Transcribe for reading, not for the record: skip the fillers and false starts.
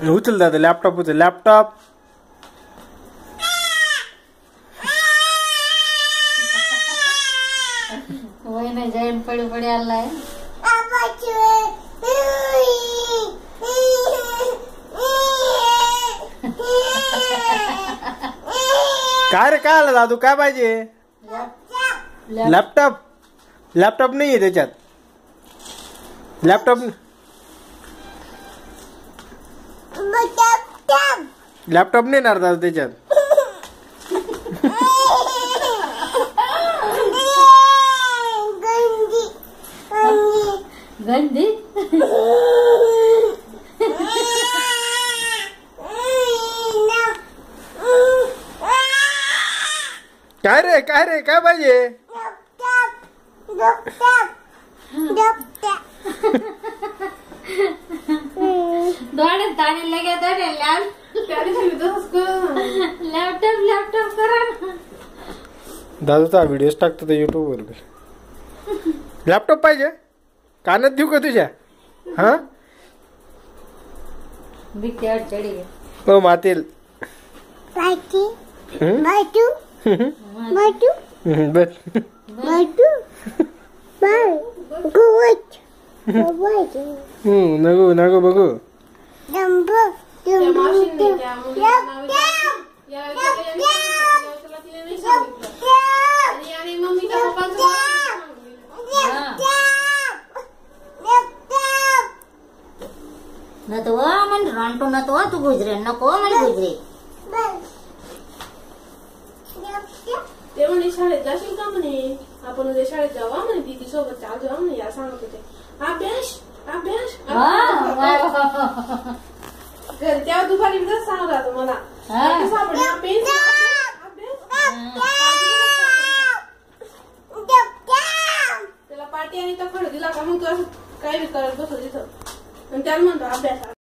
उचल दादा लॅपटॉप उचल लॅपटॉप वही नहीं जैन पड़ी पड़ी आला है काय रे काय आलं दादू काय पाहिजे लॅपटॉप लॅपटॉप नाहीये त्याच्यात लॅपटॉप लॅपटॉप नाही येणार दादा त्याच्यात गंदी काय रे काय पाहिजे दोड़े ताने लगे तो लैपटॉप करा दादाचा व्हिडिओ टाकतो ते YouTube वर लॅपटॉप पाहिजे कानात देऊ का तुझ्या हा बिकते और चढ़ी गई ओ मातेल बाटू बाटू बाटू बस बाटू बाय गुड गुड नको बघू डंबो न तो मन रांटो न तो तू गुजरे नको मला गुजरे ते म्हणे शाळेत जाशील का म्हणे आपण उद्या शाळेत जावा म्हणे दीदी सोबत चाल जावा म्हणे या सांगत होते अभ्यास अभ्यास तेव्हा दुपारी सांगत होता मला त्याला पाठी आणि तो खड दिला का मग तू असं काही करत बसत तिथं आणि त्याला म्हणतो अभ्यास